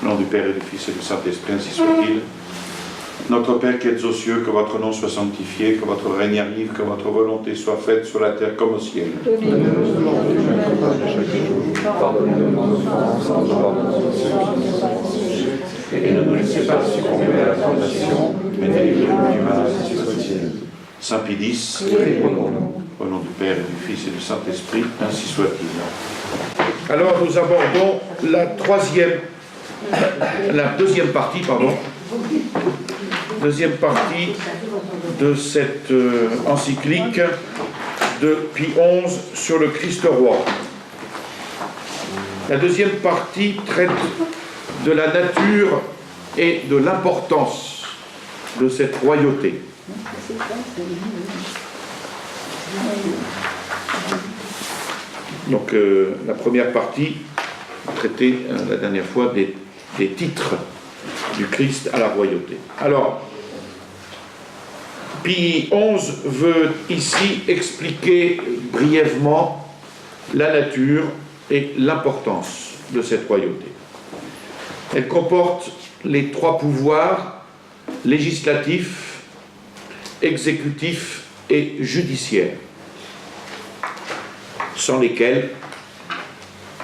Au nom du Père et du Fils et du Saint-Esprit, ainsi soit-il. Notre Père qui êtes aux cieux, que votre nom soit sanctifié, que votre règne arrive, que votre volonté soit faite sur la terre comme au ciel. Et ne nous laissez pas succomber à la tentation, mais délivrez-nous du mal, ainsi soit-il. Saint Pédis, au nom du Père et du Fils et du Saint-Esprit, ainsi soit-il. Alors nous abordons la deuxième partie de cette encyclique de Pie XI sur le Christ roi. La deuxième partie traite de la nature et de l'importance de cette royauté. Donc la première partie traitait la dernière fois des titres du Christ à la royauté. Alors, Pie XI veut ici expliquer brièvement la nature et l'importance de cette royauté. Elle comporte les trois pouvoirs législatif, exécutif et judiciaire, sans lesquels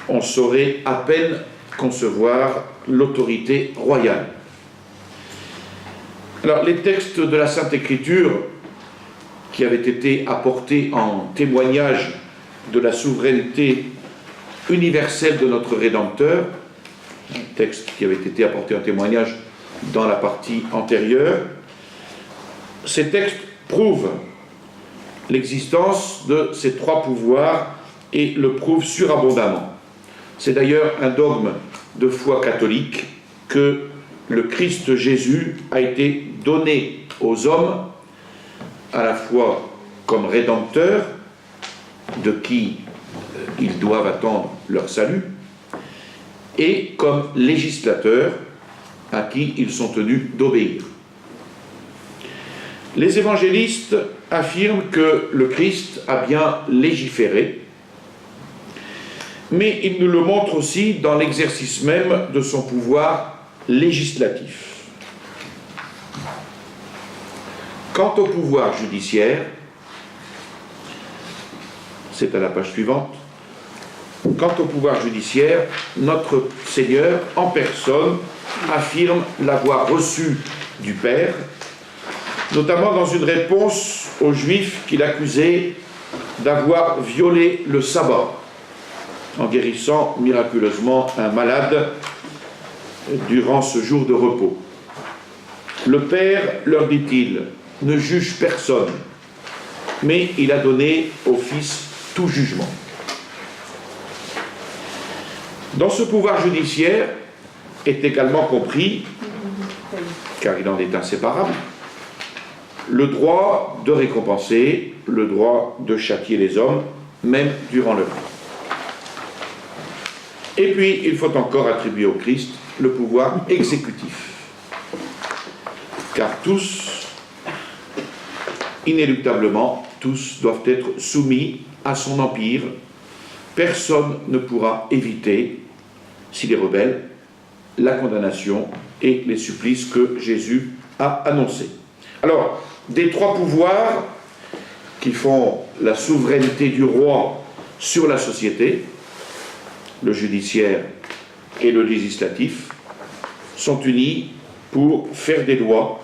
on saurait à peine concevoir l'autorité royale. Alors, les textes de la Sainte Écriture qui avaient été apportés en témoignage de la souveraineté universelle de notre Rédempteur, un texte qui avait été apporté en témoignage dans la partie antérieure, ces textes prouvent l'existence de ces trois pouvoirs et le prouvent surabondamment. C'est d'ailleurs un dogme de foi catholique que le Christ Jésus a été donné aux hommes à la fois comme rédempteur, de qui ils doivent attendre leur salut, et comme législateur, à qui ils sont tenus d'obéir. Les évangélistes affirment que le Christ a bien légiféré, mais ils nous le montrent aussi dans l'exercice même de son pouvoir législatif. Quant au pouvoir judiciaire, c'est à la page suivante, quant au pouvoir judiciaire, notre Seigneur en personne affirme l'avoir reçu du Père, notamment dans une réponse aux Juifs qu'il accusait d'avoir violé le sabbat en guérissant miraculeusement un malade durant ce jour de repos. Le Père, leur dit-il, ne juge personne, mais il a donné au Fils tout jugement. Dans ce pouvoir judiciaire est également compris, car il en est inséparable, le droit de récompenser, le droit de châtier les hommes, même durant leur vie. Et puis, il faut encore attribuer au Christ le pouvoir exécutif. Car tous, inéluctablement, tous doivent être soumis à son empire. Personne ne pourra éviter, s'il est rebelle, la condamnation et les supplices que Jésus a annoncés. Alors, des trois pouvoirs qui font la souveraineté du roi sur la société, le judiciaire et le législatif, sont unis pour faire des lois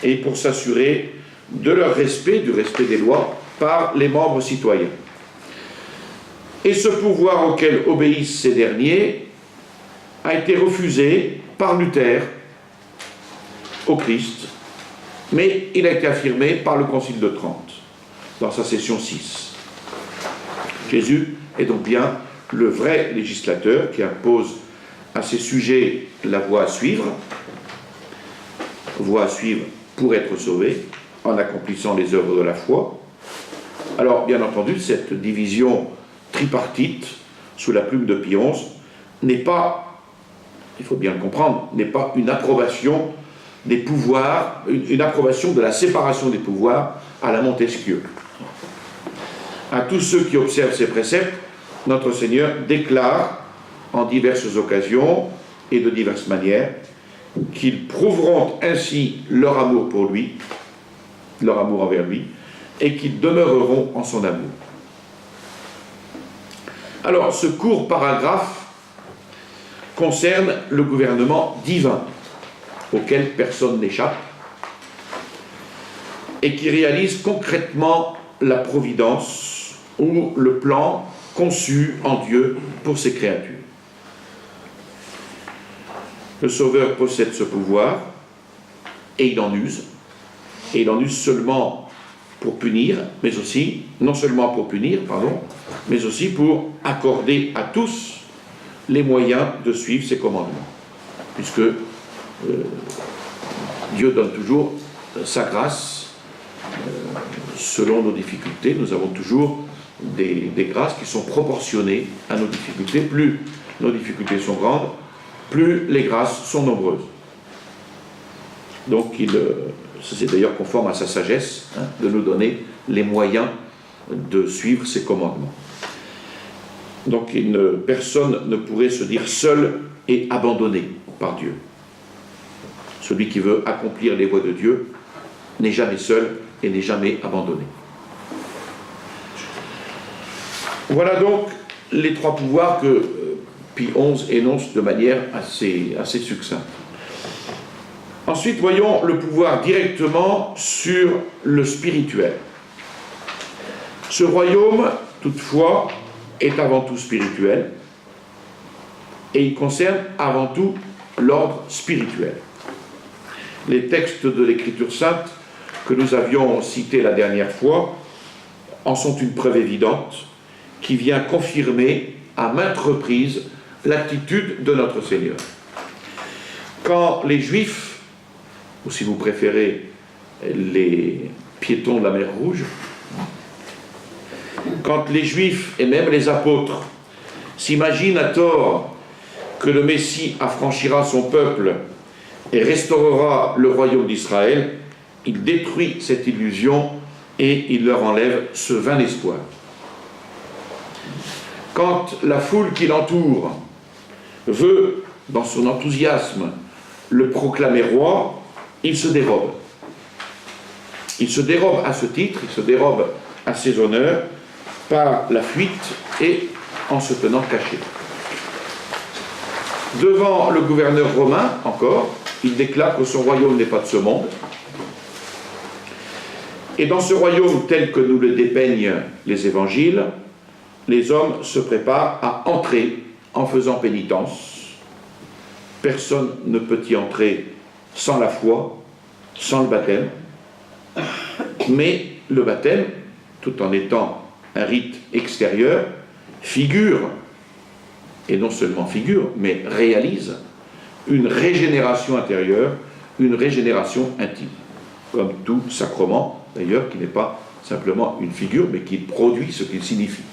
et pour s'assurer de leur respect, du respect des lois, par les membres citoyens. Et ce pouvoir auquel obéissent ces derniers a été refusé par Luther au Christ, mais il a été affirmé par le Concile de Trente, dans sa session 6. Jésus est donc bien le vrai législateur qui impose à ses sujets la voie à suivre pour être sauvés, en accomplissant les œuvres de la foi. Alors, bien entendu, cette division tripartite, sous la plume de Pie XI, n'est pas, il faut bien le comprendre, n'est pas une approbation des pouvoirs, une approbation de la séparation des pouvoirs à la Montesquieu. À tous ceux qui observent ces préceptes, notre Seigneur déclare en diverses occasions et de diverses manières, qu'ils prouveront ainsi leur amour pour lui, leur amour envers lui, et qu'ils demeureront en son amour. Alors, ce court paragraphe concerne le gouvernement divin, auquel personne n'échappe, et qui réalise concrètement la providence ou le plan conçu en Dieu pour ses créatures. Le Sauveur possède ce pouvoir et il en use seulement pour punir, mais aussi, non seulement pour punir, mais aussi pour accorder à tous les moyens de suivre ses commandements, puisque Dieu donne toujours sa grâce selon nos difficultés. Nous avons toujours des grâces qui sont proportionnées à nos difficultés. Plus nos difficultés sont grandes, plus les grâces sont nombreuses. Donc c'est d'ailleurs conforme à sa sagesse de nous donner les moyens de suivre ses commandements. Donc personne ne pourrait se dire seul et abandonné par Dieu. Celui qui veut accomplir les voies de Dieu n'est jamais seul et n'est jamais abandonné. Voilà donc les trois pouvoirs que Pie XI énonce de manière assez succincte. Ensuite, voyons le pouvoir directement sur le spirituel. Ce royaume, toutefois, est avant tout spirituel et il concerne avant tout l'ordre spirituel. Les textes de l'Écriture sainte que nous avions cités la dernière fois en sont une preuve évidente qui vient confirmer à maintes reprises l'attitude de notre Seigneur. Quand les Juifs, ou si vous préférez les piétons de la mer Rouge, quand les Juifs et même les apôtres s'imaginent à tort que le Messie affranchira son peuple et restaurera le royaume d'Israël, il détruit cette illusion et il leur enlève ce vain espoir. Quand la foule qui l'entoure veut, dans son enthousiasme, le proclamer roi, il se dérobe. Il se dérobe à ce titre, il se dérobe à ses honneurs par la fuite et en se tenant caché. Devant le gouverneur romain, encore, il déclare que son royaume n'est pas de ce monde. Et dans ce royaume tel que nous le dépeignent les évangiles, les hommes se préparent à entrer en faisant pénitence. Personne ne peut y entrer sans la foi, sans le baptême. Mais le baptême, tout en étant un rite extérieur, figure, et non seulement figure, mais réalise une régénération intérieure, une régénération intime. Comme tout sacrement, d'ailleurs, qui n'est pas simplement une figure, mais qui produit ce qu'il signifie.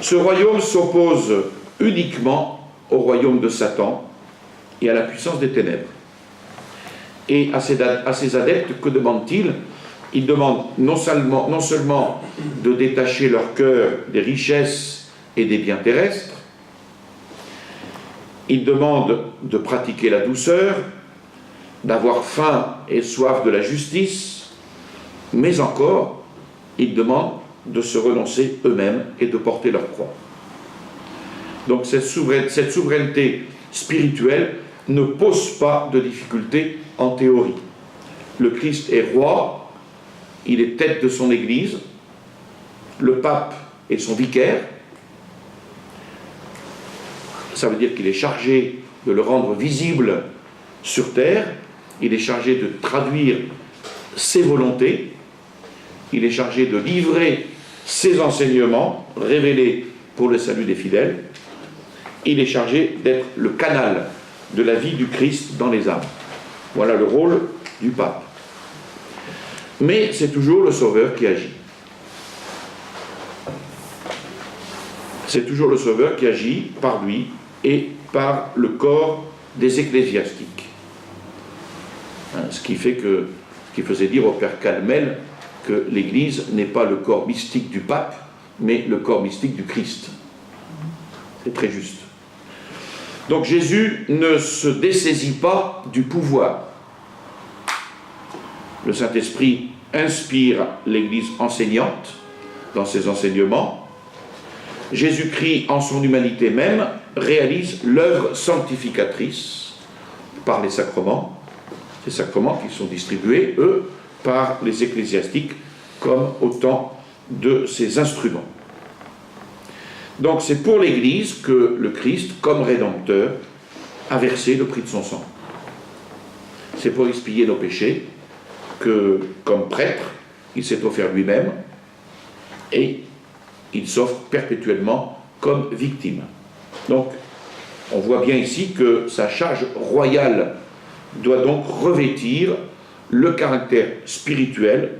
Ce royaume s'oppose uniquement au royaume de Satan et à la puissance des ténèbres. Et à ses adeptes, que demandent-ils? Ils demandent non seulement de détacher leur cœur des richesses et des biens terrestres, ils demandent de pratiquer la douceur, d'avoir faim et soif de la justice, mais encore, ils demandent de se renoncer eux-mêmes et de porter leur croix. Donc cette souveraineté spirituelle ne pose pas de difficulté en théorie. Le Christ est roi, il est tête de son Église, le pape est son vicaire, ça veut dire qu'il est chargé de le rendre visible sur terre, il est chargé de traduire ses volontés, il est chargé de livrer ses enseignements révélés pour le salut des fidèles, il est chargé d'être le canal de la vie du Christ dans les âmes. Voilà le rôle du pape. Mais c'est toujours le Sauveur qui agit. C'est toujours le Sauveur qui agit par lui et par le corps des ecclésiastiques. Ce qui faisait dire au père Calmel que l'Église n'est pas le corps mystique du pape, mais le corps mystique du Christ. C'est très juste. Donc Jésus ne se dessaisit pas du pouvoir. Le Saint-Esprit inspire l'Église enseignante dans ses enseignements. Jésus-Christ, en son humanité même, réalise l'œuvre sanctificatrice par les sacrements. Ces sacrements qui sont distribués, eux, par les ecclésiastiques comme autant de ses instruments. Donc c'est pour l'Église que le Christ, comme Rédempteur, a versé le prix de son sang. C'est pour expier nos péchés que, comme prêtre, il s'est offert lui-même et il s'offre perpétuellement comme victime. Donc, on voit bien ici que sa charge royale doit donc revêtir le caractère spirituel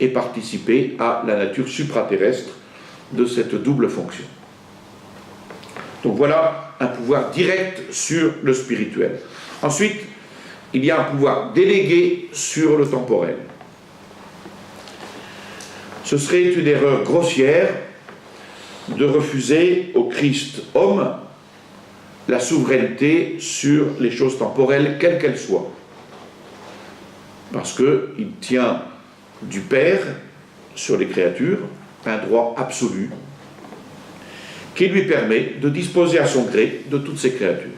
et participer à la nature supraterrestre de cette double fonction. Donc voilà un pouvoir direct sur le spirituel. Ensuite, il y a un pouvoir délégué sur le temporel. Ce serait une erreur grossière de refuser au Christ homme la souveraineté sur les choses temporelles, quelles qu'elles soient. Parce qu'il tient du Père sur les créatures un droit absolu qui lui permet de disposer à son gré de toutes ces créatures.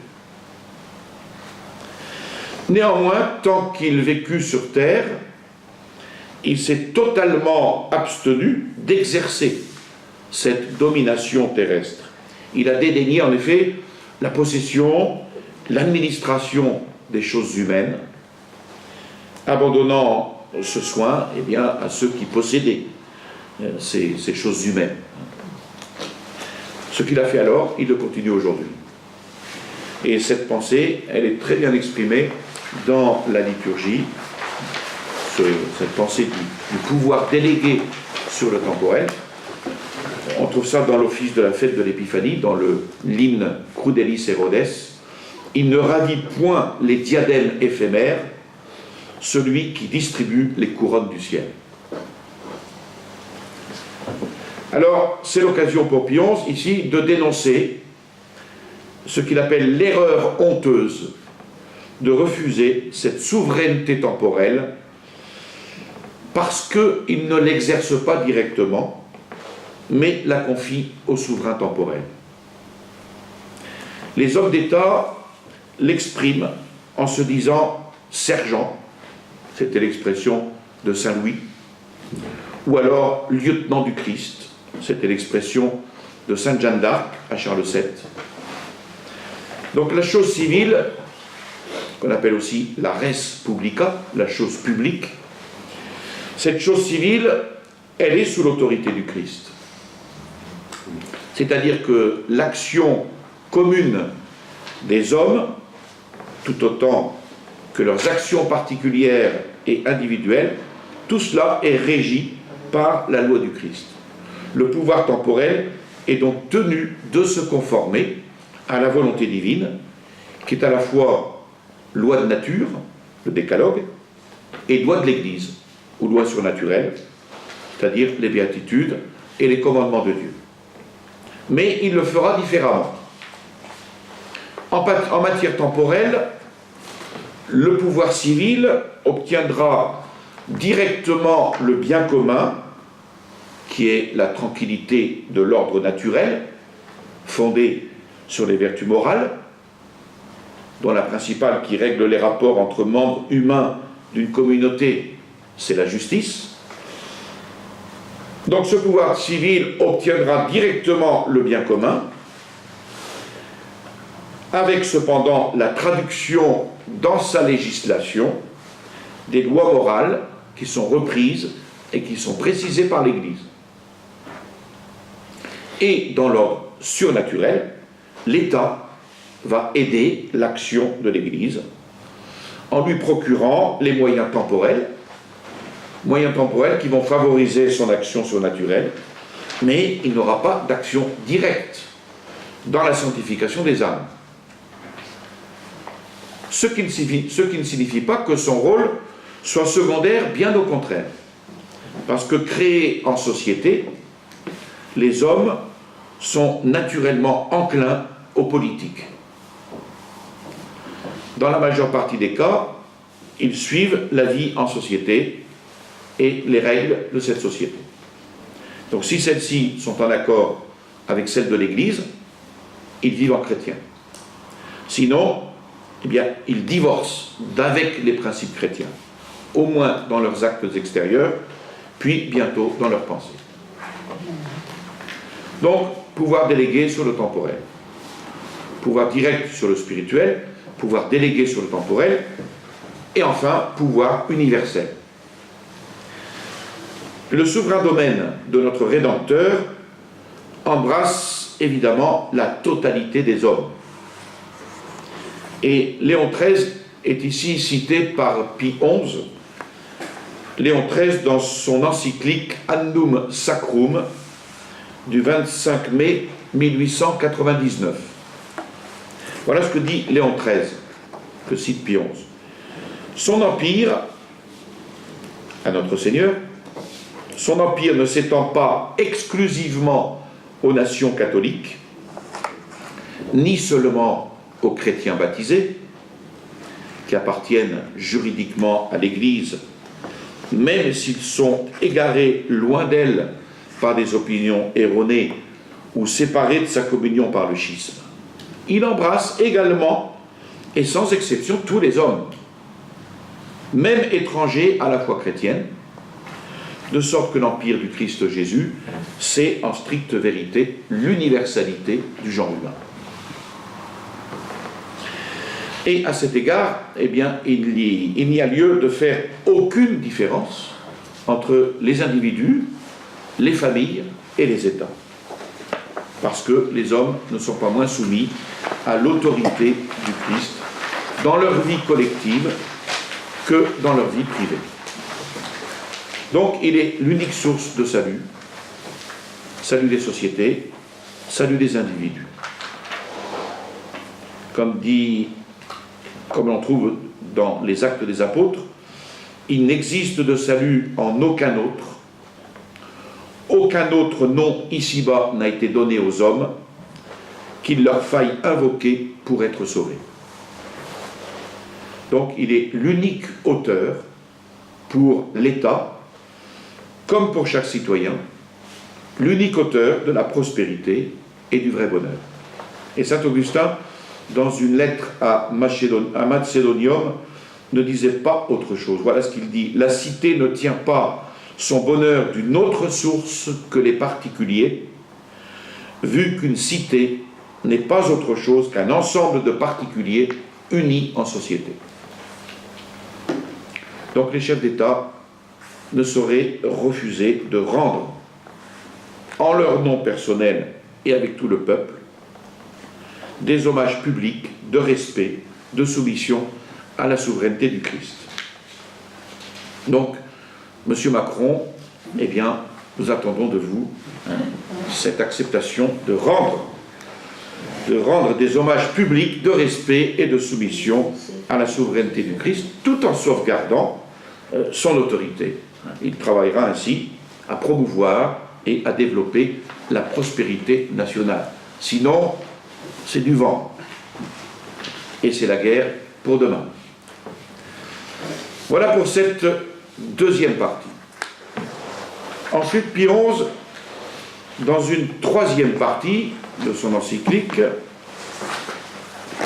Néanmoins, tant qu'il vécut sur terre, il s'est totalement abstenu d'exercer cette domination terrestre. Il a dédaigné en effet la possession, l'administration des choses humaines, abandonnant ce soin à ceux qui possédaient ces choses humaines. Ce qu'il a fait alors, il le continue aujourd'hui. Et cette pensée, elle est très bien exprimée dans la liturgie, cette pensée du pouvoir délégué sur le temporel. On trouve ça dans l'office de la fête de l'Épiphanie, dans l'hymne Crudelis Herodes. Il ne ravit point les diadèmes éphémères, celui qui distribue les couronnes du ciel. Alors, c'est l'occasion pour Pie XI, ici, de dénoncer ce qu'il appelle l'erreur honteuse de refuser cette souveraineté temporelle parce qu'il ne l'exerce pas directement, mais la confie au souverain temporel. Les hommes d'État l'expriment en se disant sergent, c'était l'expression de Saint Louis, ou alors lieutenant du Christ, c'était l'expression de Sainte Jeanne d'Arc à Charles VII. Donc la chose civile, qu'on appelle aussi la res publica, la chose publique, cette chose civile, elle est sous l'autorité du Christ. C'est-à-dire que l'action commune des hommes, tout autant que leurs actions particulières et individuelles, tout cela est régi par la loi du Christ. Le pouvoir temporel est donc tenu de se conformer à la volonté divine, qui est à la fois loi de nature, le décalogue, et loi de l'Église, ou loi surnaturelle, c'est-à-dire les béatitudes et les commandements de Dieu. Mais il le fera différemment. En matière temporelle, le pouvoir civil obtiendra directement le bien commun, qui est la tranquillité de l'ordre naturel, fondée sur les vertus morales, dont la principale qui règle les rapports entre membres humains d'une communauté, c'est la justice. Donc ce pouvoir civil obtiendra directement le bien commun, avec cependant la traduction dans sa législation des lois morales qui sont reprises et qui sont précisées par l'Église. Et dans l'ordre surnaturel, l'État va aider l'action de l'Église en lui procurant les moyens temporels qui vont favoriser son action surnaturelle, mais il n'aura pas d'action directe dans la sanctification des âmes. Ce qui ne signifie pas que son rôle soit secondaire, bien au contraire. Parce que créés en société, les hommes sont naturellement enclins aux politiques. dans la majeure partie des cas, ils suivent la vie en société et les règles de cette société. Donc si celles-ci sont en accord avec celles de l'Église, ils vivent en chrétien. Sinon, eh bien, ils divorcent d'avec les principes chrétiens, au moins dans leurs actes extérieurs, puis bientôt dans leurs pensées. Donc, pouvoir délégué sur le temporel, pouvoir direct sur le spirituel, pouvoir délégué sur le temporel, et enfin, pouvoir universel. Le souverain domaine de notre Rédempteur embrasse évidemment la totalité des hommes. Et Léon XIII est ici cité par Pie XI. Léon XIII dans son encyclique Annum Sacrum du 25 mai 1899. Voilà ce que dit Léon XIII, que cite Pie XI. Son empire, à notre Seigneur, son empire ne s'étend pas exclusivement aux nations catholiques, ni seulement aux chrétiens baptisés, qui appartiennent juridiquement à l'Église, même s'ils sont égarés loin d'elle par des opinions erronées ou séparés de sa communion par le schisme. Il embrasse également, et sans exception, tous les hommes, même étrangers à la foi chrétienne, de sorte que l'empire du Christ Jésus, c'est en stricte vérité l'universalité du genre humain. Et à cet égard, eh bien, il n'y a lieu de faire aucune différence entre les individus, les familles et les États. Parce que les hommes ne sont pas moins soumis à l'autorité du Christ dans leur vie collective que dans leur vie privée. Donc il est l'unique source de salut, salut des sociétés, salut des individus. Comme l'on trouve dans les Actes des Apôtres, il n'existe de salut en aucun autre nom ici-bas n'a été donné aux hommes qu'il leur faille invoquer pour être sauvés. Donc il est l'unique auteur pour l'État, comme pour chaque citoyen, l'unique auteur de la prospérité et du vrai bonheur. Et saint Augustin, dans une lettre à Macédonium, ne disait pas autre chose. Voilà ce qu'il dit. La cité ne tient pas son bonheur d'une autre source que les particuliers, vu qu'une cité n'est pas autre chose qu'un ensemble de particuliers unis en société. Donc les chefs d'État ne sauraient refuser de rendre, en leur nom personnel et avec tout le peuple, des hommages publics de respect, de soumission à la souveraineté du Christ. Donc, Monsieur Macron, eh bien, nous attendons de vous cette acceptation de rendre des hommages publics de respect et de soumission à la souveraineté du Christ, tout en sauvegardant son autorité. Il travaillera ainsi à promouvoir et à développer la prospérité nationale. Sinon, c'est du vent. Et c'est la guerre pour demain. Voilà pour cette deuxième partie. Ensuite, Pie XI, dans une troisième partie de son encyclique,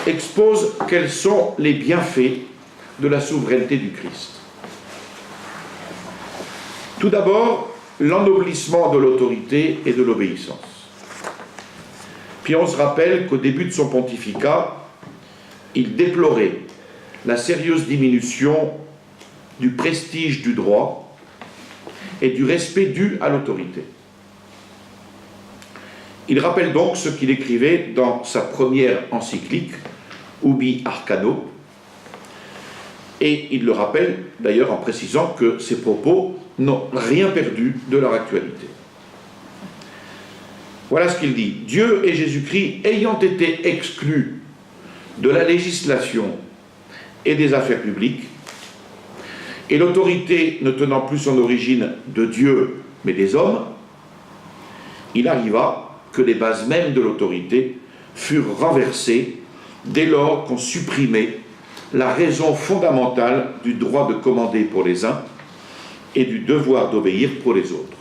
expose quels sont les bienfaits de la souveraineté du Christ. Tout d'abord, l'ennoblissement de l'autorité et de l'obéissance. Pie XI rappelle qu'au début de son pontificat, il déplorait la sérieuse diminution du prestige du droit et du respect dû à l'autorité. Il rappelle donc ce qu'il écrivait dans sa première encyclique, Ubi Arcano, et il le rappelle d'ailleurs en précisant que ses propos n'ont rien perdu de leur actualité. Voilà ce qu'il dit. Dieu et Jésus-Christ ayant été exclus de la législation et des affaires publiques, et l'autorité ne tenant plus son origine de Dieu, mais des hommes, il arriva que les bases mêmes de l'autorité furent renversées dès lors qu'on supprimait la raison fondamentale du droit de commander pour les uns et du devoir d'obéir pour les autres.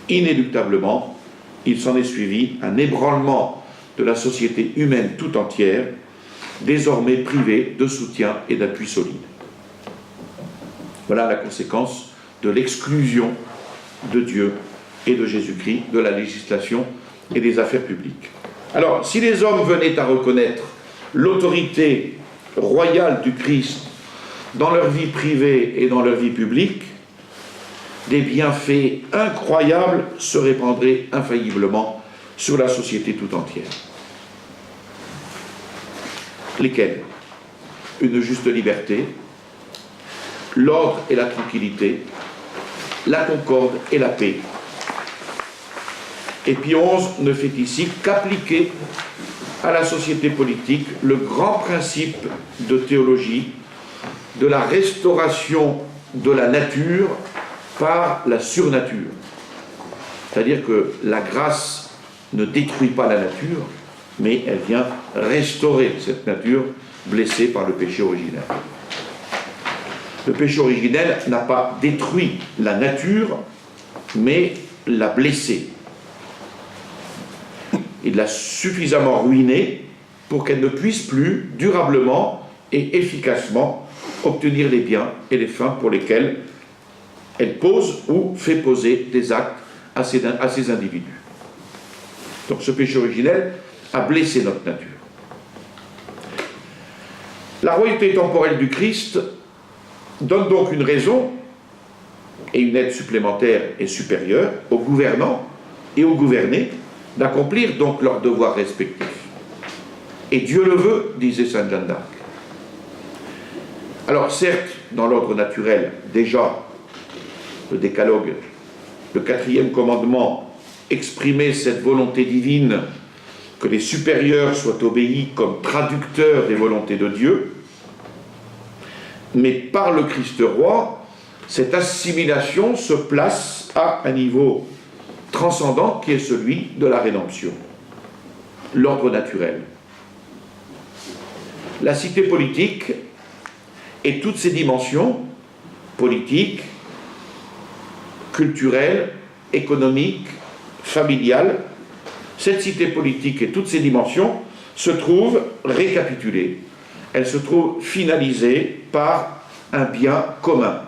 Inéluctablement, il s'en est suivi un ébranlement de la société humaine tout entière, désormais privée de soutien et d'appui solide. Voilà la conséquence de l'exclusion de Dieu et de Jésus-Christ de la législation et des affaires publiques. Alors, si les hommes venaient à reconnaître l'autorité royale du Christ dans leur vie privée et dans leur vie publique, des bienfaits incroyables se répandraient infailliblement sur la société tout entière. Lesquels? Une juste liberté, l'ordre et la tranquillité, la concorde et la paix. Et Pie XI ne fait ici qu'appliquer à la société politique le grand principe de théologie de la restauration de la nature par la surnature. C'est-à-dire que la grâce ne détruit pas la nature, mais elle vient restaurer cette nature blessée par le péché originel. Le péché originel n'a pas détruit la nature, mais l'a blessée. Il l'a suffisamment ruinée pour qu'elle ne puisse plus durablement et efficacement obtenir les biens et les fins pour lesquels elle pose ou fait poser des actes à ces individus. Donc ce péché originel a blessé notre nature. La royauté temporelle du Christ donne donc une raison et une aide supplémentaire et supérieure aux gouvernants et aux gouvernés d'accomplir donc leurs devoirs respectifs. Et Dieu le veut, disait sainte Jeanne d'Arc. Alors certes, dans l'ordre naturel, déjà, le décalogue, le 4e commandement, exprimait cette volonté divine que les supérieurs soient obéis comme traducteurs des volontés de Dieu, mais par le Christ roi, cette assimilation se place à un niveau transcendant qui est celui de la rédemption, l'ordre naturel. La cité politique et toutes ses dimensions, politiques, culturelles, économiques, familiales, cette cité politique et toutes ses dimensions se trouvent récapitulées. Elles se trouvent finalisées par un bien commun.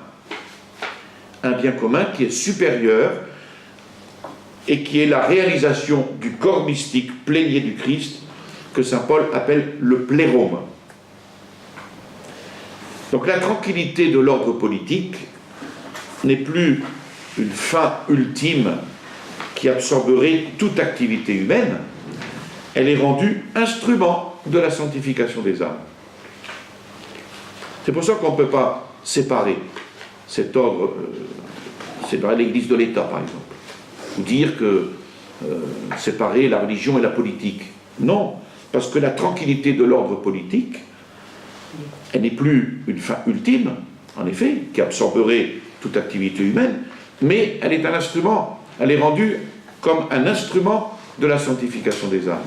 Un bien commun qui est supérieur et qui est la réalisation du corps mystique plénier du Christ que saint Paul appelle le plérome. Donc la tranquillité de l'ordre politique n'est plus une fin ultime qui absorberait toute activité humaine, elle est rendue instrument de la sanctification des âmes. C'est pour ça qu'on ne peut pas séparer cet ordre, c'est dans l'Église de l'État par exemple, ou dire que séparer la religion et la politique. Non, parce que la tranquillité de l'ordre politique, elle n'est plus une fin ultime, en effet, qui absorberait toute activité humaine, mais elle est un instrument, elle est rendue comme un instrument de la sanctification des âmes.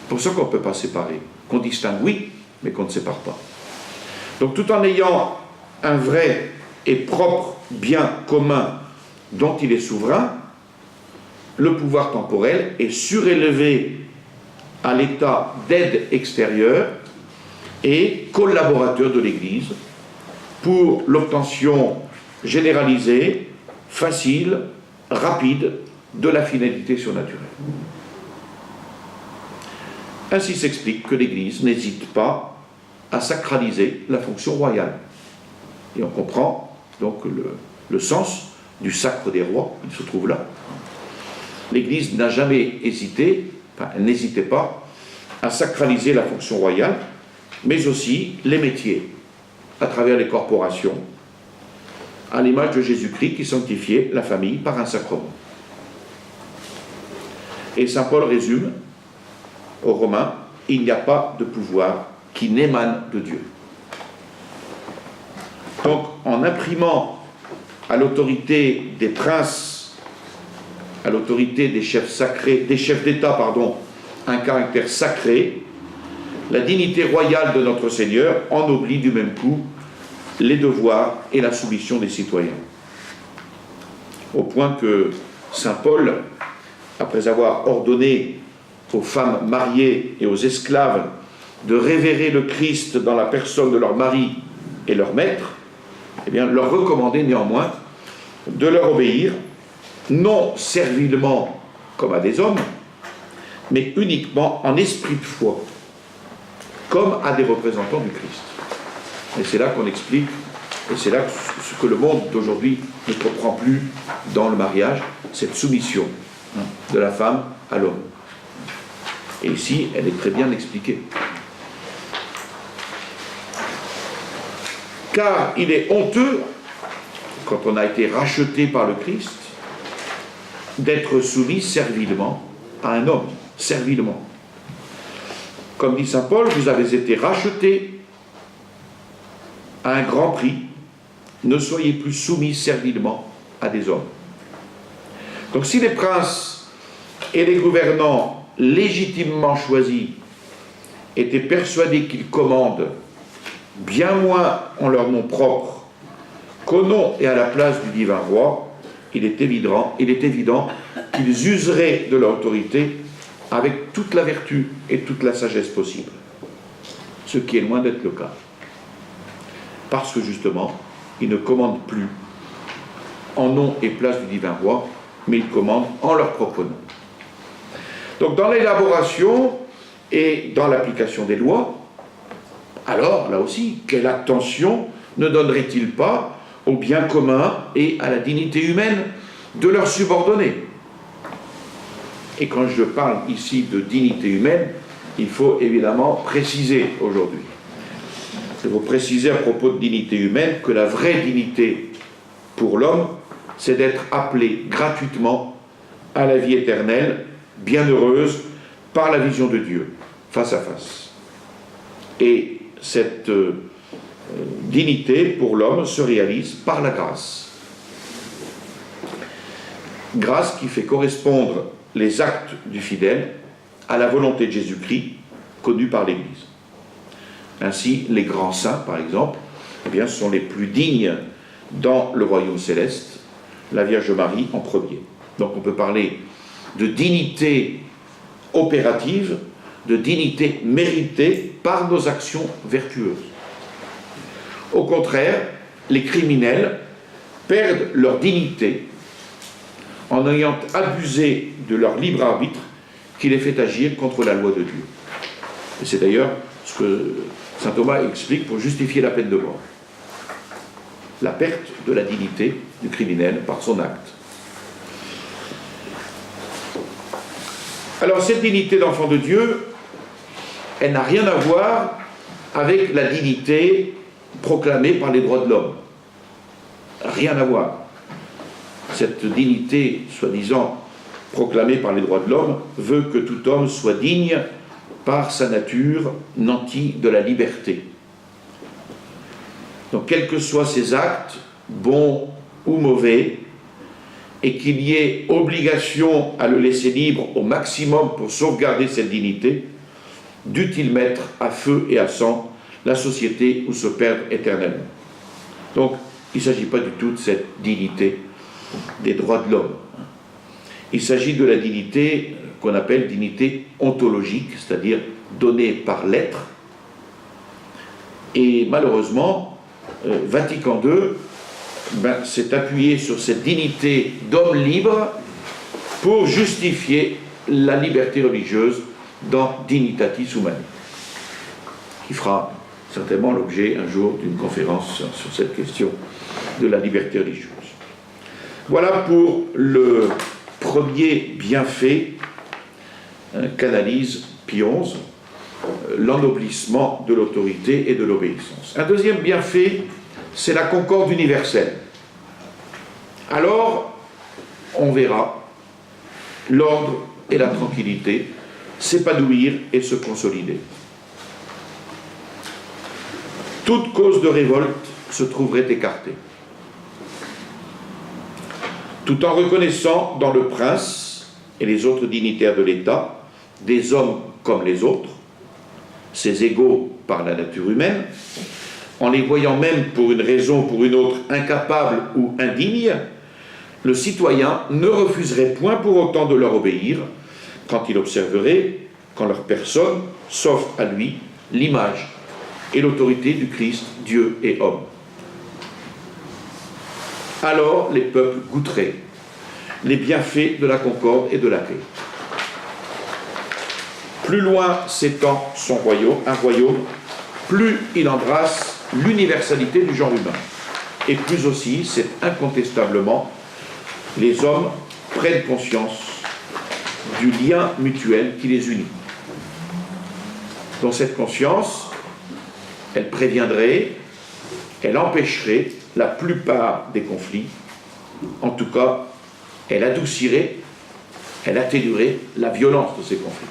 C'est pour ça qu'on ne peut pas séparer, qu'on distingue, oui, mais qu'on ne sépare pas. Donc tout en ayant un vrai et propre bien commun dont il est souverain, le pouvoir temporel est surélevé à l'état d'aide extérieure et collaborateur de l'Église pour l'obtention généralisée, facile, rapide de la finalité surnaturelle. Ainsi s'explique que l'Église n'hésite pas à sacraliser la fonction royale. Et on comprend donc le sens du sacre des rois, il se trouve là. L'Église n'a jamais hésité, enfin elle n'hésitait pas à sacraliser la fonction royale, mais aussi les métiers, à travers les corporations, à l'image de Jésus-Christ qui sanctifiait la famille par un sacrement. Et saint Paul résume aux Romains, il n'y a pas de pouvoir qui n'émane de Dieu. Donc, en imprimant à l'autorité des princes, à l'autorité des chefs sacrés, des chefs d'État, un caractère sacré, la dignité royale de notre Seigneur ennoblit du même coup les devoirs et la soumission des citoyens. Au point que saint Paul, après avoir ordonné aux femmes mariées et aux esclaves de révérer le Christ dans la personne de leur mari et leur maître, eh bien, leur recommandait néanmoins de leur obéir, non servilement comme à des hommes, mais uniquement en esprit de foi, comme à des représentants du Christ. Et c'est là qu'on explique, et c'est là ce que le monde d'aujourd'hui ne comprend plus dans le mariage, cette soumission de la femme à l'homme. Et ici, elle est très bien expliquée. Car il est honteux, quand on a été racheté par le Christ, d'être soumis servilement à un homme, servilement. Comme dit saint Paul, vous avez été rachetés à un grand prix, ne soyez plus soumis servilement à des hommes. Donc si les princes et les gouvernants légitimement choisis étaient persuadés qu'ils commandent bien moins en leur nom propre qu'au nom et à la place du divin roi, il est évident qu'ils useraient de leur autorité avec toute la vertu et toute la sagesse possible, ce qui est loin d'être le cas. Parce que justement, ils ne commandent plus en nom et place du divin roi, mais ils commandent en leur propre nom. Donc dans l'élaboration et dans l'application des lois, alors là aussi, quelle attention ne donnerait-il pas au bien commun et à la dignité humaine de leurs subordonnés? Et quand je parle ici de dignité humaine, il faut évidemment préciser aujourd'hui. Il faut préciser à propos de dignité humaine que la vraie dignité pour l'homme, c'est d'être appelé gratuitement à la vie éternelle, bienheureuse, par la vision de Dieu, face à face. Et cette dignité pour l'homme se réalise par la grâce. Grâce qui fait correspondre les actes du fidèle à la volonté de Jésus-Christ connue par l'Église. Ainsi, les grands saints, par exemple, eh bien, sont les plus dignes dans le royaume céleste, la Vierge Marie en premier. Donc on peut parler de dignité opérative, de dignité méritée par nos actions vertueuses. Au contraire, les criminels perdent leur dignité en ayant abusé de leur libre arbitre qui les fait agir contre la loi de Dieu. Et c'est d'ailleurs ce que saint Thomas explique pour justifier la peine de mort. La perte de la dignité du criminel par son acte. Alors cette dignité d'enfant de Dieu, elle n'a rien à voir avec la dignité proclamée par les droits de l'homme. Rien à voir. Cette dignité, soi-disant proclamée par les droits de l'homme, veut que tout homme soit digne par sa nature nantie de la liberté. Donc, quels que soient ses actes, bons ou mauvais, et qu'il y ait obligation à le laisser libre au maximum pour sauvegarder cette dignité, dût-il mettre à feu et à sang la société ou se perdre éternellement. Donc, il ne s'agit pas du tout de cette dignité des droits de l'homme. Il s'agit de la dignité qu'on appelle dignité ontologique, c'est-à-dire donnée par l'être. Et malheureusement, Vatican II s'est appuyé sur cette dignité d'homme libre pour justifier la liberté religieuse dans Dignitatis Humanae, qui fera certainement l'objet un jour d'une conférence sur cette question de la liberté religieuse. Voilà pour le premier bienfait qu'analyse Pie XI, l'ennoblissement de l'autorité et de l'obéissance. Un deuxième bienfait, c'est la concorde universelle. Alors, on verra l'ordre et la tranquillité s'épanouir et se consolider. Toute cause de révolte se trouverait écartée. Tout en reconnaissant dans le prince et les autres dignitaires de l'État des hommes comme les autres, ses égaux par la nature humaine, en les voyant même pour une raison ou pour une autre incapables ou indignes, le citoyen ne refuserait point pour autant de leur obéir quand il observerait qu'en leur personne s'offre à lui l'image et l'autorité du Christ, Dieu et homme. Alors les peuples goûteraient les bienfaits de la concorde et de la paix. Plus loin s'étend un royaume, plus il embrasse l'universalité du genre humain. Et plus aussi, c'est incontestablement, les hommes prennent conscience du lien mutuel qui les unit. Dans cette conscience, elle préviendrait, elle empêcherait la plupart des conflits. En tout cas, elle adoucirait, elle atténuerait la violence de ces conflits.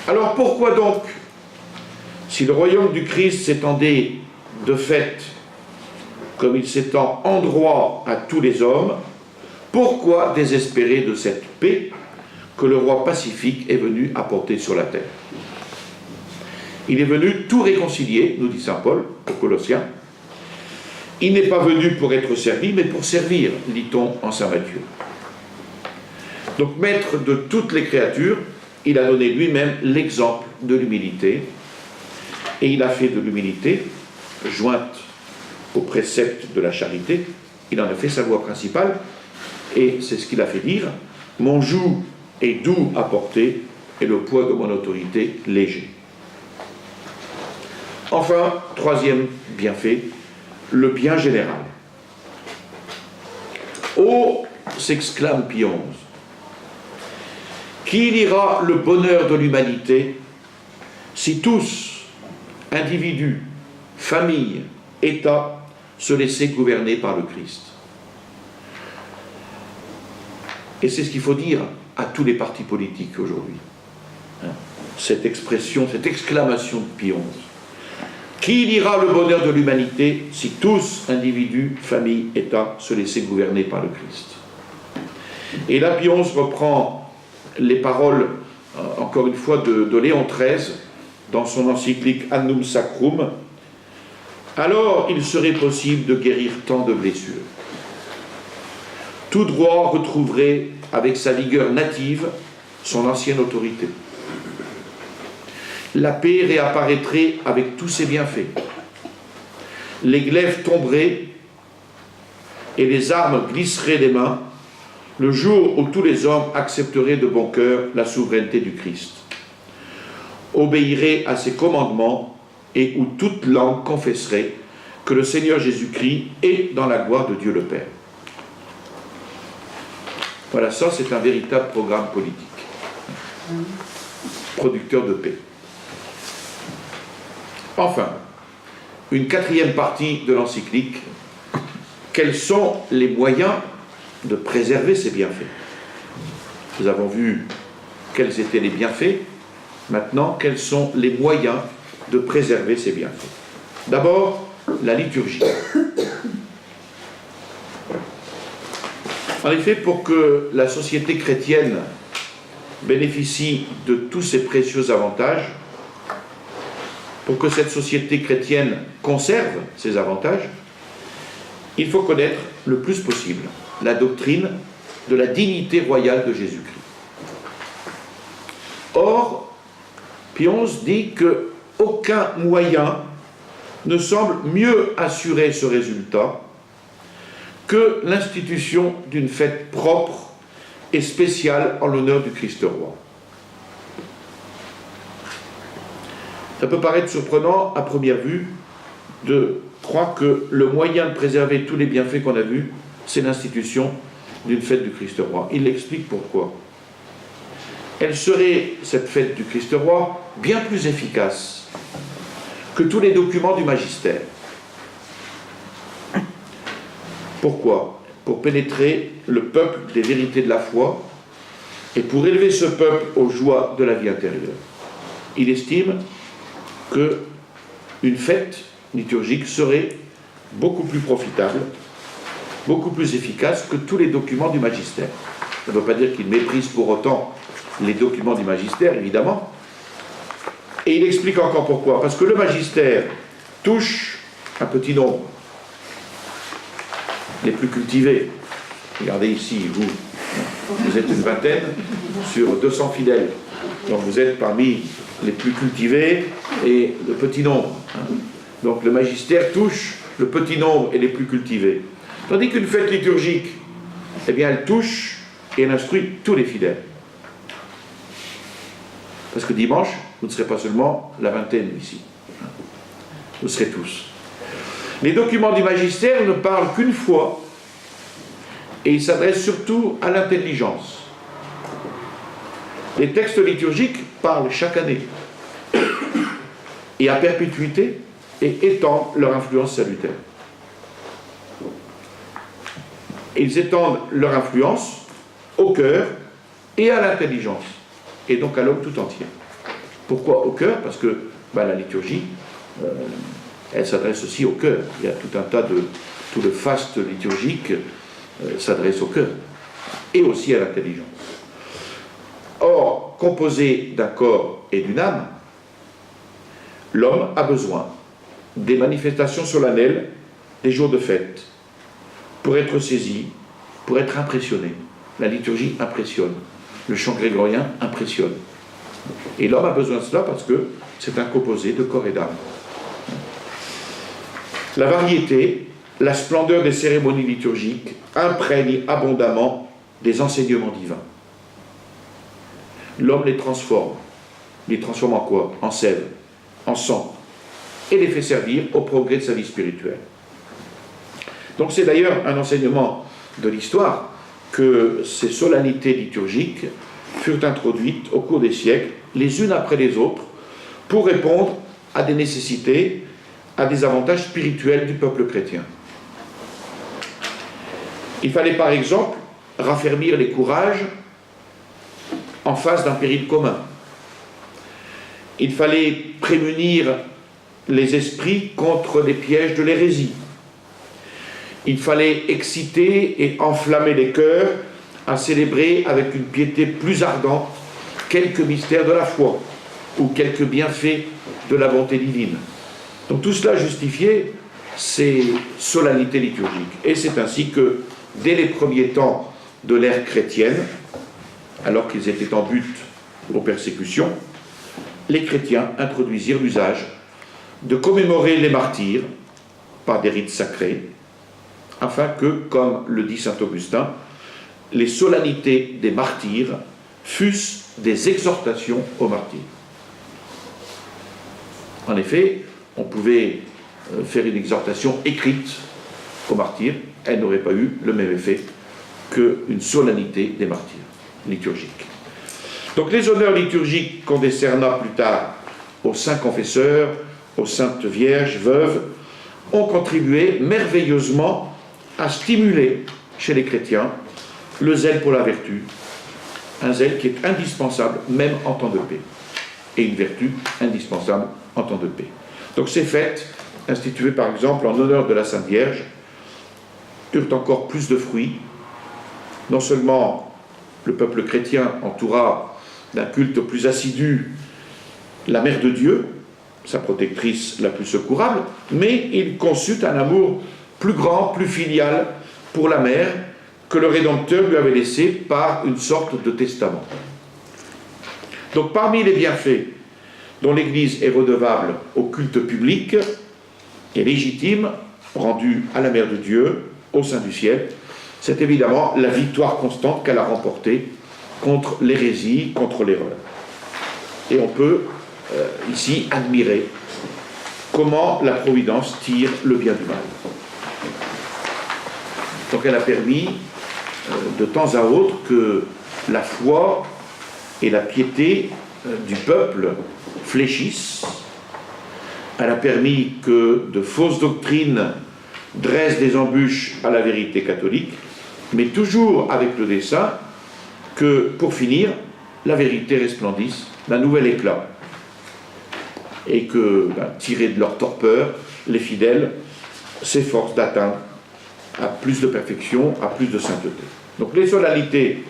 Alors pourquoi donc, si le royaume du Christ s'étendait de fait comme il s'étend en droit à tous les hommes, pourquoi désespérer de cette paix que le roi pacifique est venu apporter sur la terre? Il est venu tout réconcilier, nous dit saint Paul aux Colossiens. Il n'est pas venu pour être servi, mais pour servir, lit-on en saint Matthieu. Donc, maître de toutes les créatures, il a donné lui-même l'exemple de l'humilité, et il a fait de l'humilité, jointe au précepte de la charité, il en a fait sa voie principale, et c'est ce qu'il a fait dire: mon joug est doux à porter, et le poids de mon autorité léger. Enfin, troisième bienfait, le bien général. Oh, s'exclame Pie XI, qui lira le bonheur de l'humanité si tous, individus, familles, États, se laissaient gouverner par le Christ? Et c'est ce qu'il faut dire à tous les partis politiques aujourd'hui. Cette expression, cette exclamation de Pie XI. Qui lira le bonheur de l'humanité si tous, individus, familles, États, se laissaient gouverner par le Christ? Et là, Pie XI reprend les paroles, encore une fois, de Léon XIII, dans son encyclique Annum Sacrum. Alors, il serait possible de guérir tant de blessures. Tout droit retrouverait, avec sa vigueur native, son ancienne autorité. La paix réapparaîtrait avec tous ses bienfaits. Les glaives tomberaient et les armes glisseraient des mains le jour où tous les hommes accepteraient de bon cœur la souveraineté du Christ, obéiraient à ses commandements et où toute langue confesserait que le Seigneur Jésus-Christ est dans la gloire de Dieu le Père. Voilà, ça c'est un véritable programme politique, producteur de paix. Enfin, une quatrième partie de l'encyclique: quels sont les moyens de préserver ces bienfaits? Nous avons vu quels étaient les bienfaits. Maintenant, quels sont les moyens de préserver ces bienfaits? D'abord, la liturgie. En effet, pour que la société chrétienne bénéficie de tous ces précieux avantages, pour que cette société chrétienne conserve ces avantages, il faut connaître le plus possible la doctrine de la dignité royale de Jésus-Christ. Or, Pie XI dit qu'aucun moyen ne semble mieux assurer ce résultat que l'institution d'une fête propre et spéciale en l'honneur du Christ roi. Ça peut paraître surprenant à première vue de croire que le moyen de préserver tous les bienfaits qu'on a vus, c'est l'institution d'une fête du Christ roi. Il explique pourquoi. Elle serait, cette fête du Christ roi, bien plus efficace que tous les documents du magistère. Pourquoi? Pour pénétrer le peuple des vérités de la foi et pour élever ce peuple aux joies de la vie intérieure. Il estime qu'une fête liturgique serait beaucoup plus profitable, beaucoup plus efficace que tous les documents du magistère. Ça ne veut pas dire qu'il méprise pour autant les documents du magistère, évidemment, Et il explique encore pourquoi. Parce que le magistère touche un petit nombre, les plus cultivés. Regardez ici, vous êtes une vingtaine sur 200 fidèles. Donc vous êtes parmi les plus cultivés et le petit nombre. Donc le magistère touche le petit nombre et les plus cultivés. Tandis qu'une fête liturgique, eh bien elle touche et elle instruit tous les fidèles. Parce que dimanche, vous ne serez pas seulement la vingtaine ici. Vous serez tous. Les documents du magistère ne parlent qu'une fois et ils s'adressent surtout à l'intelligence. Les textes liturgiques parlent chaque année et à perpétuité et étendent leur influence salutaire. Ils étendent leur influence au cœur et à l'intelligence, et donc à l'homme tout entier. Pourquoi au cœur? Parce que la liturgie, elle s'adresse aussi au cœur. Il y a tout un tas de... Tout le faste liturgique s'adresse au cœur, et aussi à l'intelligence. Or, composé d'un corps et d'une âme, l'homme a besoin des manifestations solennelles des jours de fête, pour être saisi, pour être impressionné. La liturgie impressionne. Le chant grégorien impressionne. Et l'homme a besoin de cela parce que c'est un composé de corps et d'âme. La variété, la splendeur des cérémonies liturgiques imprègnent abondamment des enseignements divins. L'homme les transforme. Les transforme en quoi? En sève, en sang, et les fait servir au progrès de sa vie spirituelle. Donc c'est d'ailleurs un enseignement de l'histoire que ces solennités liturgiques furent introduites au cours des siècles, les unes après les autres, pour répondre à des nécessités, à des avantages spirituels du peuple chrétien. Il fallait par exemple raffermir les courages en face d'un péril commun. Il fallait prémunir les esprits contre les pièges de l'hérésie. Il fallait exciter et enflammer les cœurs à célébrer avec une piété plus ardente quelques mystères de la foi ou quelques bienfaits de la bonté divine. Donc tout cela justifiait ces solennités liturgiques. Et c'est ainsi que, dès les premiers temps de l'ère chrétienne, alors qu'ils étaient en butte aux persécutions, les chrétiens introduisirent l'usage de commémorer les martyrs par des rites sacrés, afin que, comme le dit saint Augustin, les solennités des martyrs fussent des exhortations aux martyrs. En effet, on pouvait faire une exhortation écrite aux martyrs, elle n'aurait pas eu le même effet qu'une solennité des martyrs liturgiques. Donc les honneurs liturgiques qu'on décerna plus tard aux saints confesseurs, aux saintes vierges, veuves, ont contribué merveilleusement à stimuler chez les chrétiens le zèle pour la vertu, un zèle qui est indispensable même en temps de paix, et une vertu indispensable en temps de paix. Donc ces fêtes, instituées par exemple en honneur de la Sainte Vierge, eurent encore plus de fruits. Non seulement le peuple chrétien entoura d'un culte plus assidu la Mère de Dieu, sa protectrice la plus secourable, mais il conçut un amour plus grand, plus filial pour la mère que le Rédempteur lui avait laissé par une sorte de testament. Donc parmi les bienfaits dont l'Église est redevable au culte public et légitime, rendu à la Mère de Dieu, au sein du ciel, c'est évidemment la victoire constante qu'elle a remportée contre l'hérésie, contre l'erreur. Et on peut ici admirer comment la Providence tire le bien du mal. Donc elle a permis de temps à autre que la foi et la piété du peuple fléchissent. Elle a permis que de fausses doctrines dressent des embûches à la vérité catholique, mais toujours avec le dessein que, pour finir, la vérité resplendisse d'un nouvel éclat. Et que, tirés de leur torpeur, les fidèles s'efforcent d'atteindre à plus de perfection, à plus de sainteté. Donc les solennités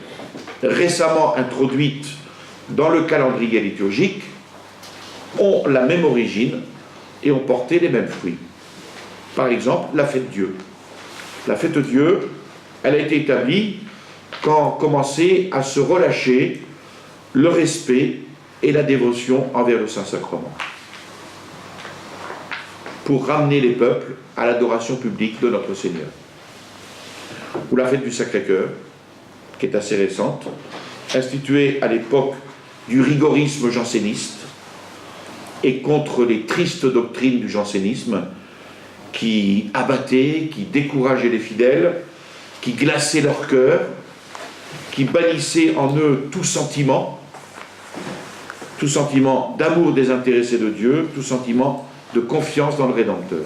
récemment introduites dans le calendrier liturgique ont la même origine et ont porté les mêmes fruits. Par exemple, la fête Dieu. La fête Dieu, elle a été établie quand commençait à se relâcher le respect et la dévotion envers le Saint-Sacrement, pour ramener les peuples à l'adoration publique de notre Seigneur. Ou la fête du Sacré-Cœur, qui est assez récente, instituée à l'époque du rigorisme janséniste et contre les tristes doctrines du jansénisme qui abattaient, qui décourageaient les fidèles, qui glaçaient leur cœur, qui bannissaient en eux tout sentiment d'amour désintéressé de Dieu, tout sentiment de confiance dans le Rédempteur.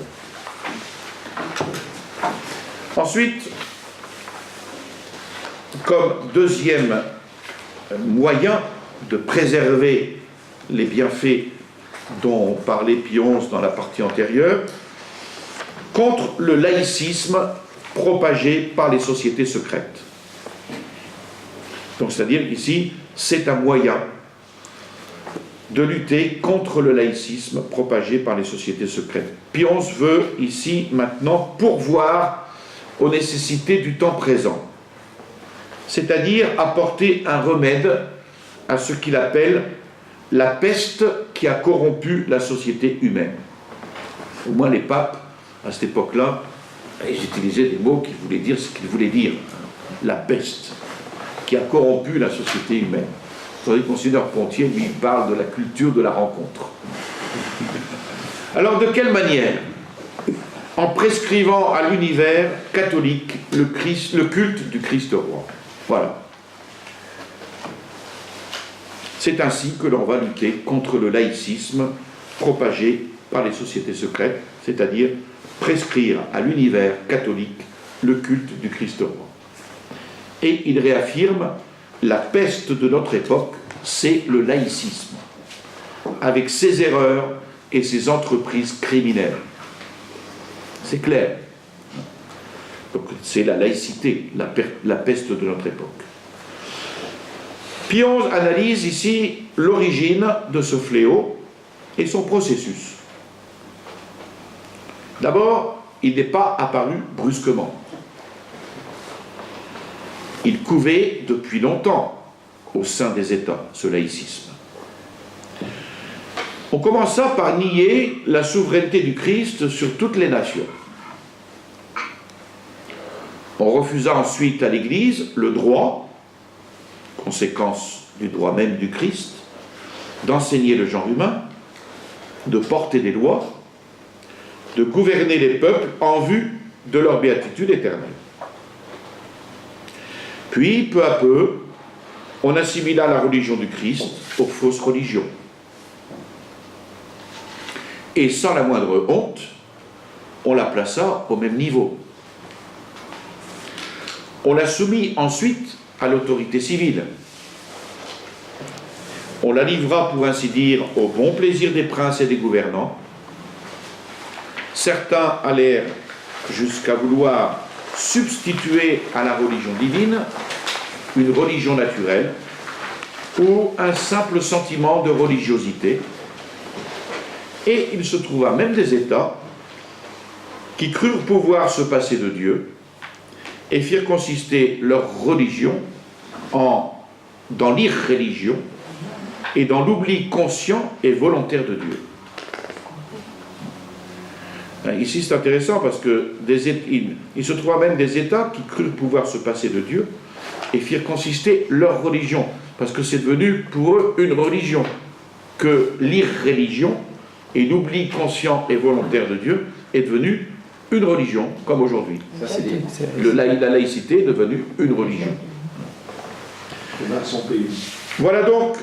Ensuite, comme deuxième moyen de préserver les bienfaits dont parlait Pie XI dans la partie antérieure, contre le laïcisme propagé par les sociétés secrètes. Donc, c'est-à-dire ici, c'est un moyen de lutter contre le laïcisme propagé par les sociétés secrètes. Pie XI veut ici, maintenant, pourvoir aux nécessités du temps présent, c'est-à-dire apporter un remède à ce qu'il appelle la peste qui a corrompu la société humaine. Au moins les papes, à cette époque-là, ils utilisaient des mots qui voulaient dire ce qu'ils voulaient dire. La peste qui a corrompu la société humaine. Tandis que Monseigneur Pontier, lui, parle de la culture de la rencontre. Alors, de quelle manière? En prescrivant à l'univers catholique le culte du Christ roi. Voilà. C'est ainsi que l'on va lutter contre le laïcisme propagé par les sociétés secrètes, c'est-à-dire prescrire à l'univers catholique le culte du Christ roi. Et il réaffirme la peste de notre époque, c'est le laïcisme, avec ses erreurs et ses entreprises criminelles. C'est clair. Donc c'est la laïcité, la peste de notre époque. Pie XI analyse ici l'origine de ce fléau et son processus. D'abord, il n'est pas apparu brusquement. Il couvait depuis longtemps au sein des États, ce laïcisme. On commença par nier la souveraineté du Christ sur toutes les nations. On refusa ensuite à l'Église le droit, conséquence du droit même du Christ, d'enseigner le genre humain, de porter des lois, de gouverner les peuples en vue de leur béatitude éternelle. Puis, peu à peu, on assimila la religion du Christ aux fausses religions. Et sans la moindre honte, on la plaça au même niveau. On la soumit ensuite à l'autorité civile. On la livra, pour ainsi dire, au bon plaisir des princes et des gouvernants. Certains allèrent jusqu'à vouloir substituer à la religion divine une religion naturelle ou un simple sentiment de religiosité. Et il se trouva même des États qui crurent pouvoir se passer de Dieu et firent consister leur religion dans l'irréligion et dans l'oubli conscient et volontaire de Dieu. Ici, c'est intéressant parce que il se trouva même des États qui crurent pouvoir se passer de Dieu et firent consister leur religion, parce que c'est devenu pour eux une religion, que l'irréligion et l'oubli conscient et volontaire de Dieu est devenu une religion, comme aujourd'hui. La laïcité est devenue une religion. Voilà donc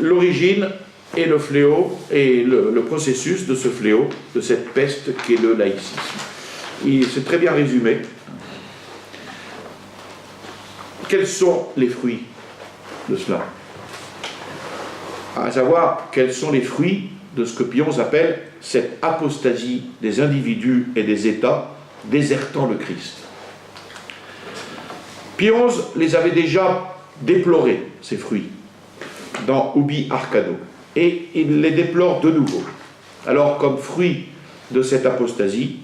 l'origine et le fléau et le processus de ce fléau, de cette peste qui est le laïcisme. C'est très bien résumé. Quels sont les fruits de cela? À savoir, quels sont les fruits de ce que Pie XI appelle cette apostasie des individus et des États désertant le Christ. Pie XI les avait déjà déplorés, ces fruits, dans Ubi Arcado. et il les déplore de nouveau. Alors, comme fruit de cette apostasie,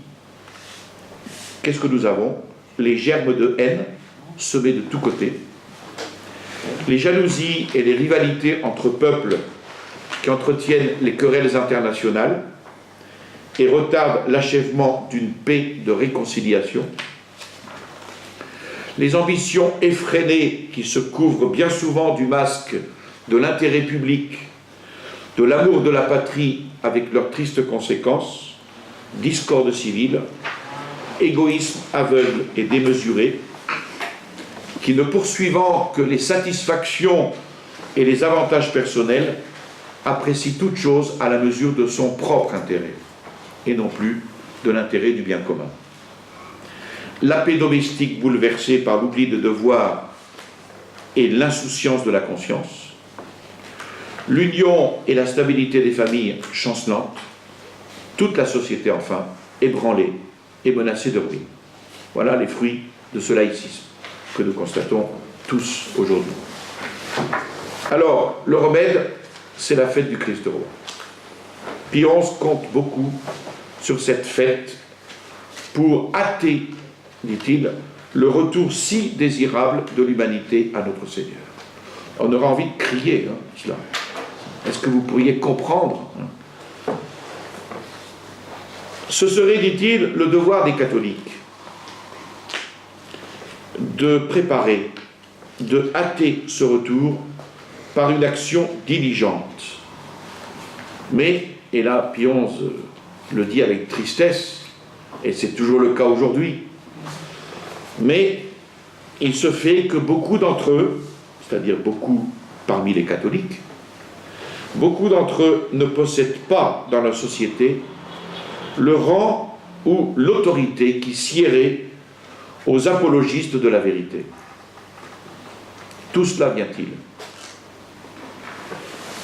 qu'est-ce que nous avons? Les germes de haine semés de tous côtés, les jalousies et les rivalités entre peuples qui entretiennent les querelles internationales et retardent l'achèvement d'une paix de réconciliation, les ambitions effrénées qui se couvrent bien souvent du masque de l'intérêt public, de l'amour de la patrie avec leurs tristes conséquences, discorde civile, égoïsme aveugle et démesuré, qui ne poursuivant que les satisfactions et les avantages personnels, apprécie toute chose à la mesure de son propre intérêt, et non plus de l'intérêt du bien commun. La paix domestique bouleversée par l'oubli de devoir et l'insouciance de la conscience, l'union et la stabilité des familles chancelantes, toute la société enfin ébranlée et menacée de ruine. Voilà les fruits de ce laïcisme que nous constatons tous aujourd'hui. Alors, le remède, c'est la fête du Christ roi. Pie XI compte beaucoup sur cette fête pour hâter, dit-il, le retour si désirable de l'humanité à notre Seigneur. On aura envie de crier cela. Est-ce que vous pourriez comprendre? Ce serait, dit-il, le devoir des catholiques de préparer, de hâter ce retour par une action diligente. Mais, et là Pie XI le dit avec tristesse, et c'est toujours le cas aujourd'hui, mais il se fait que beaucoup d'entre eux, c'est-à-dire beaucoup parmi les catholiques, beaucoup d'entre eux ne possèdent pas dans la société le rang ou l'autorité qui siérait aux apologistes de la vérité. Tout cela vient-il?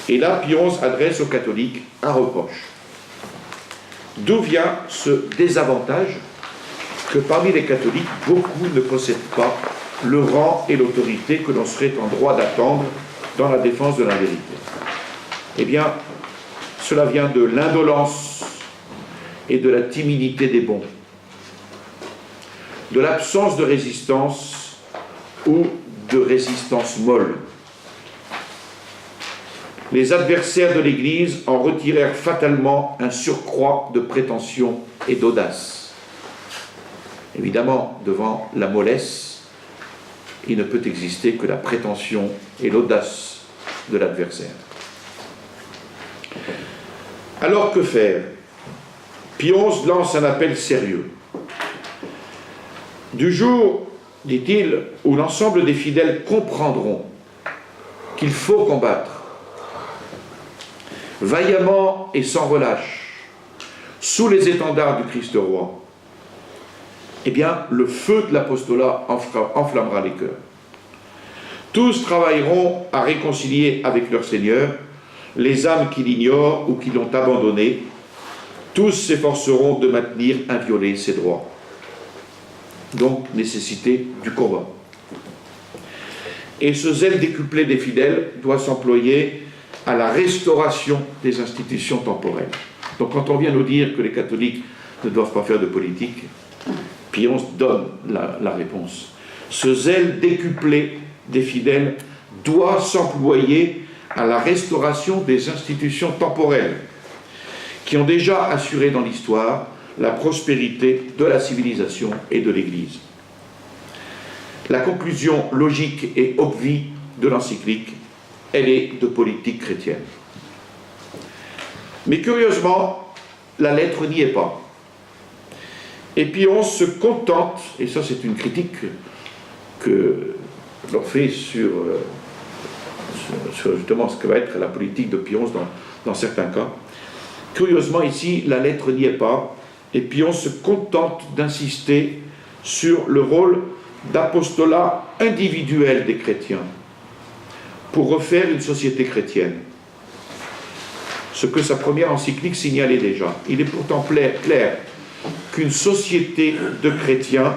Et là, Pie XI adresse aux catholiques un reproche. D'où vient ce désavantage que parmi les catholiques, beaucoup ne possèdent pas le rang et l'autorité que l'on serait en droit d'attendre dans la défense de la vérité? Eh bien, cela vient de l'indolence et de la timidité des bons, de l'absence de résistance ou de résistance molle. Les adversaires de l'Église en retirèrent fatalement un surcroît de prétention et d'audace. Évidemment, devant la mollesse, il ne peut exister que la prétention et l'audace de l'adversaire. Alors que faire? Pie XI lance un appel sérieux. Du jour, dit-il, où l'ensemble des fidèles comprendront qu'il faut combattre vaillamment et sans relâche sous les étendards du Christ roi, eh bien, le feu de l'apostolat enflammera les cœurs. Tous travailleront à réconcilier avec leur Seigneur les âmes qui l'ignorent ou qui l'ont abandonné. Tous s'efforceront de maintenir inviolés ses droits. Donc, nécessité du combat. Et ce zèle décuplé des fidèles doit s'employer à la restauration des institutions temporelles. Donc, quand on vient nous dire que les catholiques ne doivent pas faire de politique, Pie XI donne la réponse. Ce zèle décuplé des fidèles doit s'employer à la restauration des institutions temporelles qui ont déjà assuré dans l'histoire la prospérité de la civilisation et de l'Église. La conclusion logique et obvie de l'encyclique, elle est de politique chrétienne. Mais curieusement, la lettre n'y est pas. Et puis on se contente, et ça c'est une critique que l'on fait sur justement ce que va être la politique de Pie XI dans certains cas. Curieusement ici, la lettre n'y est pas, et puis on se contente d'insister sur le rôle d'apostolat individuel des chrétiens pour refaire une société chrétienne. Ce que sa première encyclique signalait déjà. Il est pourtant clair qu'une société de chrétiens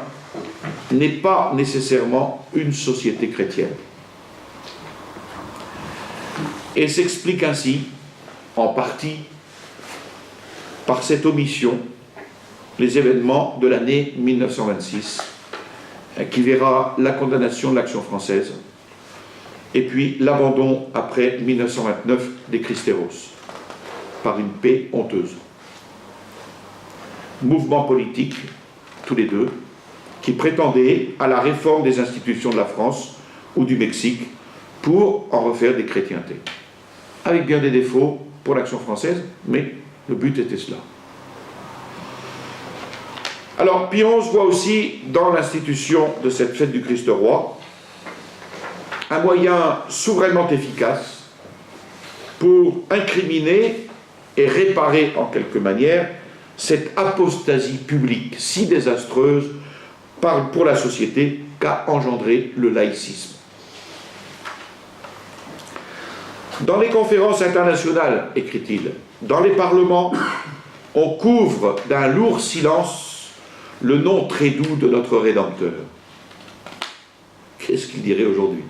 n'est pas nécessairement une société chrétienne. Et s'explique ainsi en partie par cette omission les événements de l'année 1926, qui verra la condamnation de l'Action française et puis l'abandon après 1929 des Cristeros par une paix honteuse. Mouvements politiques, tous les deux, qui prétendaient à la réforme des institutions de la France ou du Mexique pour en refaire des chrétientés. Avec bien des défauts pour l'Action française, mais le but était cela. Alors, Pie XI voit aussi dans l'institution de cette fête du Christ-Roi un moyen souverainement efficace pour incriminer et réparer en quelque manière cette apostasie publique si désastreuse pour la société qu'a engendré le laïcisme. Dans les conférences internationales, écrit-il, dans les parlements, on couvre d'un lourd silence le nom très doux de notre Rédempteur. Qu'est-ce qu'il dirait aujourd'hui?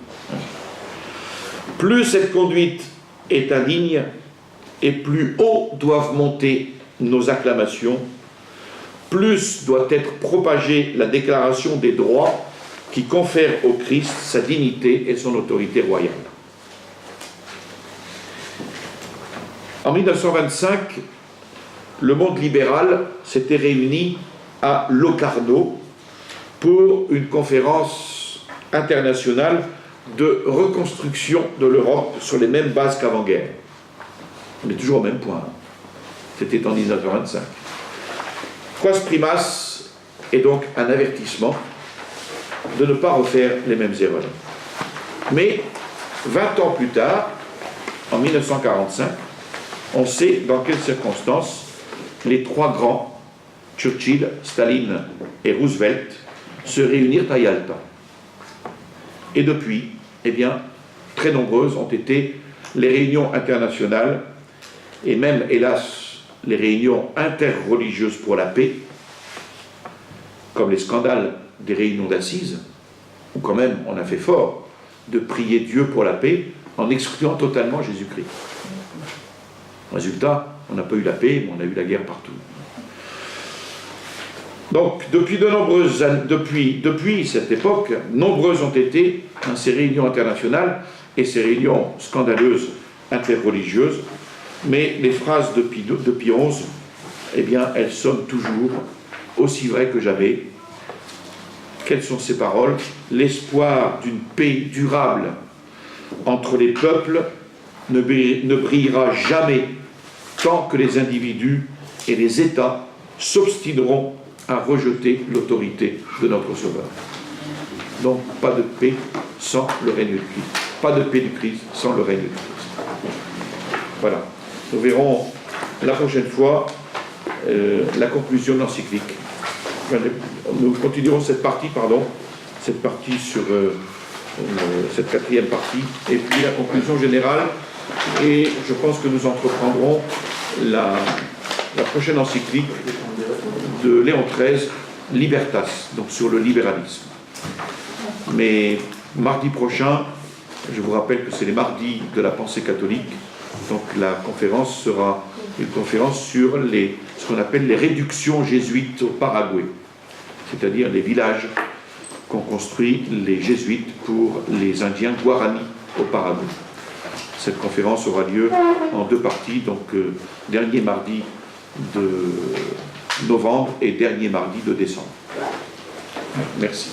Plus cette conduite est indigne, et plus haut doivent monter nos acclamations, plus doit être propagée la déclaration des droits qui confèrent au Christ sa dignité et son autorité royale. En 1925, le monde libéral s'était réuni à Locarno pour une conférence internationale de reconstruction de l'Europe sur les mêmes bases qu'avant-guerre. On est toujours au même point. C'était en 1925. Quas primas est donc un avertissement de ne pas refaire les mêmes erreurs. Mais 20 ans plus tard, en 1945, on sait dans quelles circonstances les trois grands, Churchill, Staline et Roosevelt, se réunirent à Yalta. Et depuis, eh bien, très nombreuses ont été les réunions internationales et même, hélas, les réunions interreligieuses pour la paix, comme les scandales des réunions d'assises, où quand même on a fait fort de prier Dieu pour la paix en excluant totalement Jésus-Christ. Résultat, on n'a pas eu la paix, mais on a eu la guerre partout. Donc, depuis de nombreuses années, depuis cette époque, nombreuses ont été ces réunions internationales et ces réunions scandaleuses interreligieuses, mais les phrases de Pie XI, eh bien, elles sonnent toujours aussi vraies que jamais. Quelles sont ces paroles? L'espoir d'une paix durable entre les peuples ne brillera jamais tant que les individus et les États s'obstineront à rejeter l'autorité de notre Sauveur. Donc, pas de paix sans le règne du Christ. Pas de paix du Christ sans le règne du Christ. Voilà. Nous verrons la prochaine fois la conclusion de l'encyclique. Nous continuerons cette partie sur cette quatrième partie, et puis la conclusion générale. Et je pense que nous entreprendrons la prochaine encyclique de Léon XIII, Libertas, donc sur le libéralisme. Mais mardi prochain, je vous rappelle que c'est les mardis de la pensée catholique, donc la conférence sera une conférence sur ce qu'on appelle les réductions jésuites au Paraguay, c'est-à-dire les villages qu'ont construits les jésuites pour les Indiens Guarani au Paraguay. Cette conférence aura lieu en deux parties, donc dernier mardi de novembre et dernier mardi de décembre. Merci.